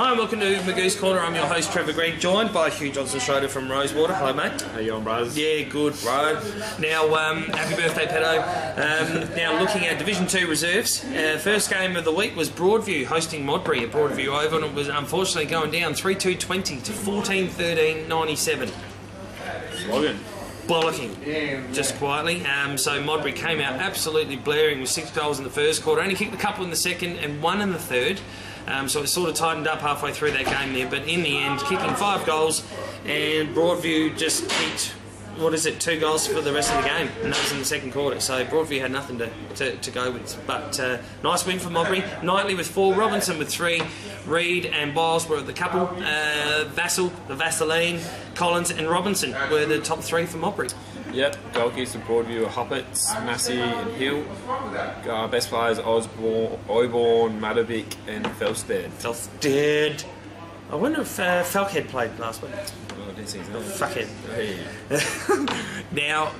Hi and welcome to Magoos Corner. I'm your host Trevor Green, joined by Hugh Johnson-Schroeder from Rosewater. Hello mate. How you on, brothers? Yeah, good bro. Now, happy birthday pedo. Now looking at Division 2 reserves, first game of the week was Broadview hosting Modbury at Broadview Oval, and it was unfortunately going down 3-2-20 to 14-13-97. Slogan. Bollocking, just quietly. So Modbury came out absolutely blaring with 6 goals in the first quarter, only kicked a couple in the second and 1 in the third. So it sort of tightened up halfway through that game there, but in the end, kicking 5 goals, and Broadview just kicked, 2 goals for the rest of the game, and that was in the second quarter. So Broadview had nothing to go with. But nice win for Modbury. Knightley with 4, Robinson with 3, Reed and Biles were the couple. Vassal, the Vaseline, Collins and Robinson were the top 3 for Modbury. Yep, goalkeepers for Broadview were Hoppets, Massey and Hill. Best players Osborne, Oyborn, Matovic and Felstead. Felstead. I wonder if Falkhead played last week. Oh, I didn't see his name. Fuckhead. Hey. Now,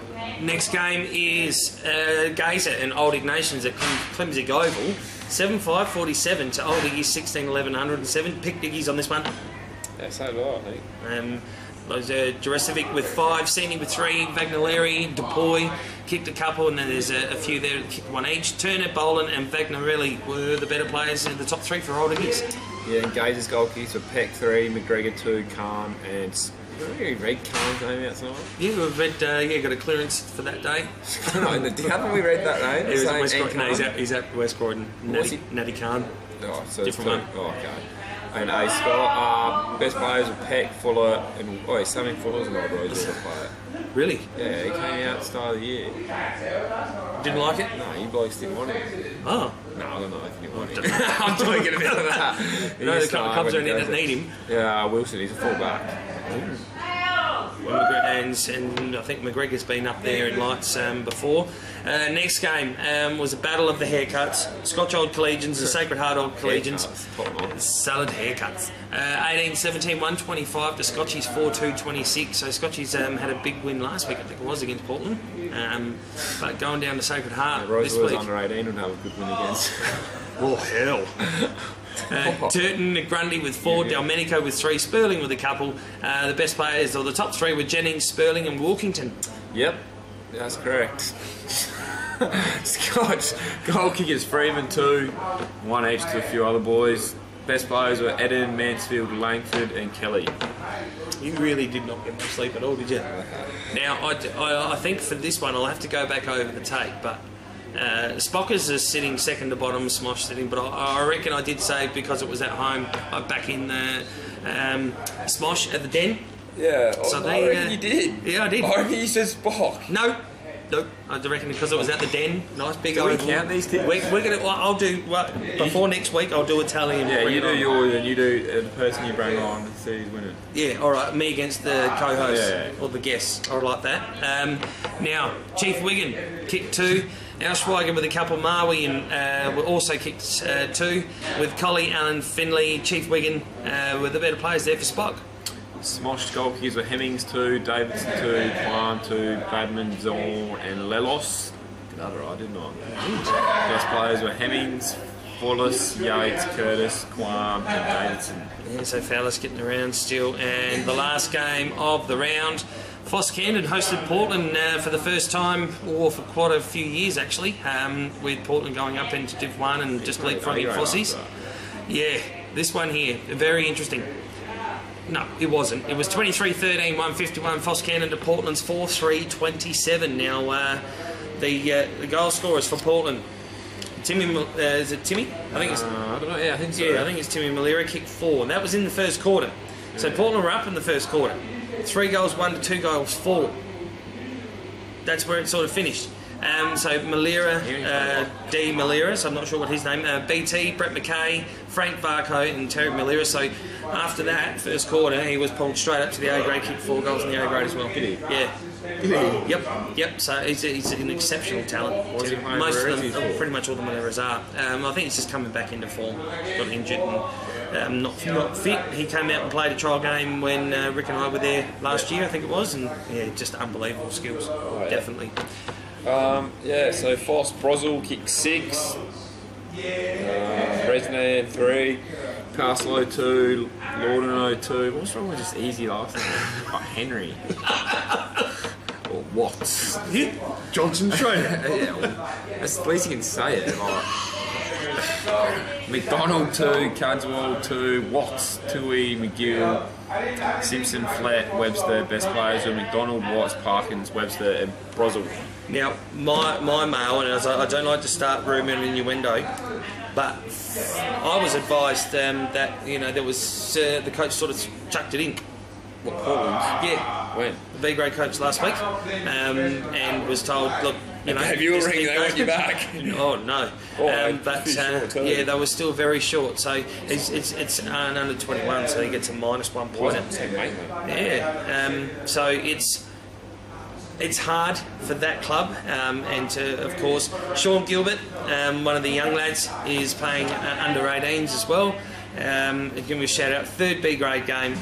next game is Gazer and Old Ignatians at Clemsig Oval. 7-5-47 to Old Iggy's 16-11-107. Picked Iggy's on this one. Yeah, so do I think. Those Jurassic with 5, Senior with 3, Vagnarelli, DePoy kicked a couple, and then there's a few there that kicked 1 each. Turner, Boland and Vagnarelli were the better players in the top 3 for Old Iggy's. Yeah, and Gazer's goalkeepers were Peck 3, McGregor 2, Khan and... read Khan's name out tonight? Yeah, we've read, got a clearance for that day. Haven't we read that name? He's at West Croydon. No, he's at West Croydon. Natty Khan. Oh, so different one. Oh, okay. And A Scott, best players were Peck, Fuller, and Sammy Fuller's an old Rosewater player. Really? Yeah, he came out at the start of the year. Didn't like it? No, you blokes didn't want him. Oh. No, I don't know if you didn't want him. I'm talking about that. No, the clubs don't need him. Yeah, Wilson, he's a full-back. And I think McGregor's been up there in lights before. Next game was a battle of the haircuts. Scotch Old Collegians and Sacred Heart Old Collegians. Solid haircuts. 18-17, 125 to Scotchies 4-2-26. So Scotchies had a big win last week, I think it was, against Portland. But going down to Sacred Heart this week. Under 18 would have a good win against. Oh, hell. Turton, Grundy with 4, Delmenico with 3, Spurling with a couple. The best players, or the top 3, were Jennings, Spurling and Walkington. Yep, that's correct. Scotch goal kickers Freeman 2, 1 each to a few other boys. Best players were Eden, Mansfield, Langford and Kelly. You really did not get much sleep at all, did you? Now, I think for this one I'll have to go back over the tape, but Spockers is sitting second to bottom, Smosh sitting, but I reckon I did say, because it was at home, I'm back in the Smosh at the Den. Yeah, so I reckon you did. Yeah, I did. I reckon you said Spock. No, I reckon because it was at the Den. Nice big. Do we count these things? We're gonna. Well, I'll do. Well, before next week, I'll do a tally. And yeah, you do yours, and you do the person you bring on and see who's winning. Yeah, all right. Me against the co-host or the guests. I like that. Now, Chief Wigan kicked 2. Schweiger with a couple. Marwie and were also kicked 2 with Collie, Allen, Finley, Chief Wigan were the better players there for Spock. Smosh goalkeepers were Hemmings 2, Davidson 2, Kwan 2, Badman, Zorn and Lelos. Did that right, didn't I? Best players were Hemmings, Wallace, Yates, Curtis, Quam and Davidson. Yeah, so Fowler's getting around still. And the last game of the round, Foss Camden hosted Portland for the first time, or for quite a few years actually, with Portland going up into Div 1 and just leapfrogging Fossies. Yeah, this one here, very interesting. No, it wasn't. It was 23-13, 151, Foss Camden to Portland's 4-3-27. Now, the goal scorers for Portland, Timmy, is it Timmy? I think it's. I don't know. Yeah, I think so. Yeah, I think it's Timmy Malera kicked 4, and that was in the first quarter. So Portland were up in the first quarter. 3 goals, 1 to 2 goals, 4. That's where it sort of finished. So Malera, D. Malera, so I'm not sure what his name, BT, Brett McKay, Frank Varco and Terry Malera. So after that first quarter, he was pulled straight up to the A grade, kicked 4 goals in the A grade as well. Did he? Yeah. Did he? Yep. So he's an exceptional talent. Most of them, pretty much all the Maleras are. I think he's just coming back into form. Got injured and not fit. He came out and played a trial game when Rick and I were there last year, I think it was, and yeah, just unbelievable skills. Definitely. So Foss Brozil kicked 6, Bresnan 3, Castle 02, Lorden 02. What's wrong with just easy last name? Oh, Henry. Or Watts. Johnson Schrader. Yeah, well, that's the least you can say it. Like, McDonald 2, Cadswell 2, Watts, Toohey, McGill, Simpson, Flatt, Webster. Best players were McDonald, Watts, Parkins, Webster, and Brozell. Now, my mail, and I don't like to start rumour and innuendo, but I was advised that there was the coach sort of chucked it in. What, Portland? Yeah. When? The B grade coach last week, and was told, look, have you all ring they want you back? Oh no. But yeah, they were still very short. So it's an under 21, so he gets a -1 point. Yeah. So it's hard for that club, and to, of course, Sean Gilbert, one of the young lads, is playing under 18s as well. Give me a shout out. 3rd B grade game.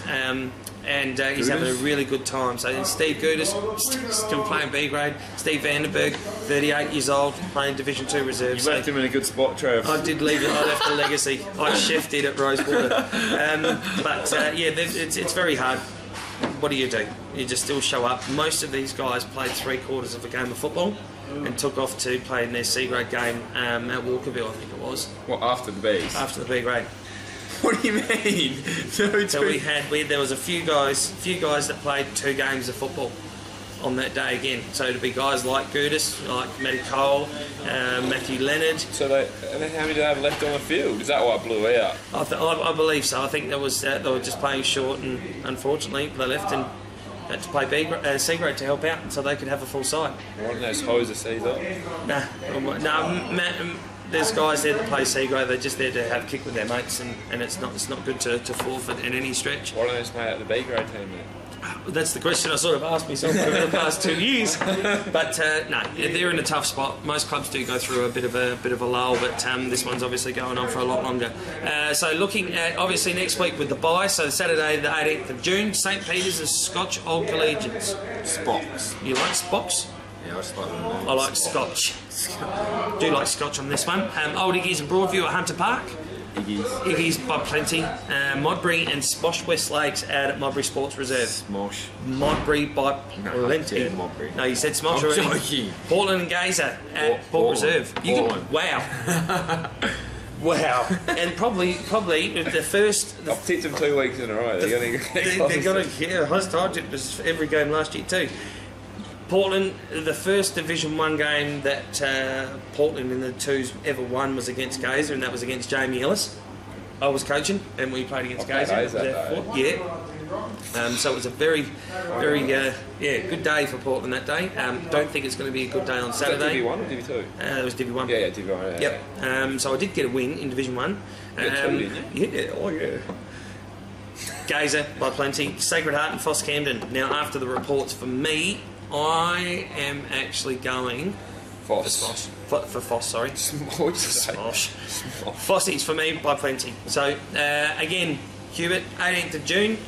And he's having a really good time. So Steve Gudis, still playing B grade. Steve Vandenberg, 38 years old, playing Division 2 reserve. You left him in a good spot, Trev. I did leave it. I left a legacy. I chefed it at Rosewater. It's very hard. What do? You just still show up. Most of these guys played 3/4 of a game of football and took off to play in their C grade game at Walkerville, I think it was. Well, after the Bs? After the B grade. What do you mean? So there was a few guys that played 2 games of football on that day again. So it'd be guys like Gudis, like Matty Cole, Matthew Leonard. So how many do they have left on the field? Is that why it blew out? I believe so. I think there was they were just playing short, and unfortunately they left and had to play C grade to help out, so they could have a full side. Why didn't those hoses seize up? There's guys there that play C grade. They're just there to have a kick with their mates, and it's not good to forfeit in any stretch. Why don't they just play out the B grade team then? That's the question I sort of asked myself over the past 2 years. But no, they're in a tough spot. Most clubs do go through a bit of a lull, but this one's obviously going on for a lot longer. So looking at obviously next week with the bye, so Saturday the 18th of June, St Peter's and Scotch Old Collegians. Spocks. You like Spocks? Yeah, I just like them. I like Scotch. Do like Scotch on this one. Old Iggy's and Broadview at Hunter Park. Iggy's by plenty. Modbury and Smosh West Lakes out at Modbury Sports Reserve. Smosh. Modbury by plenty. No, you said Smosh already. Joking. Portland and Gazer at Port Reserve. Wow. Wow. And probably the first. I've tipped them 2 weeks in a row. They're going to. Yeah, I tipped this every game last year too. Portland, the first Division 1 game that Portland in the 2s ever won was against Gazer, and that was against Jamie Ellis. I was coaching, and we played against Gazer. Yeah. So it was a very good day for Portland that day. Don't think it's going to be a good day on Saturday. Was that Div 1 or Div 2? It was Div 1. Yeah, Div 1. Yeah. Yep. So I did get a win in Division 1. Didn't you? Yeah. Oh yeah. Gazer by plenty. Sacred Heart and Foss Camden. Now, after the reports for me, I am actually going Foss. For Foss, sorry. Smosh. Fossies for me by plenty. So again, Hubert, 18th of June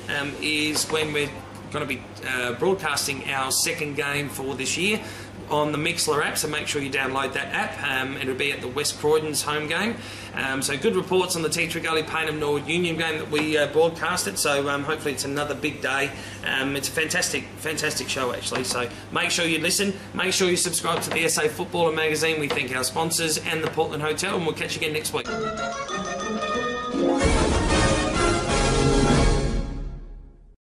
is when we're going to be broadcasting our second game for this year on the Mixler app, so make sure you download that app. It'll be at the West Croydon's home game. So good reports on the Teacher Gully Payneham Norwood Union game that we broadcasted, so hopefully it's another big day. It's a fantastic show actually, so make sure you listen, make sure you subscribe to the SA Footballer magazine. We thank our sponsors and the Portland Hotel, and we'll catch you again next week.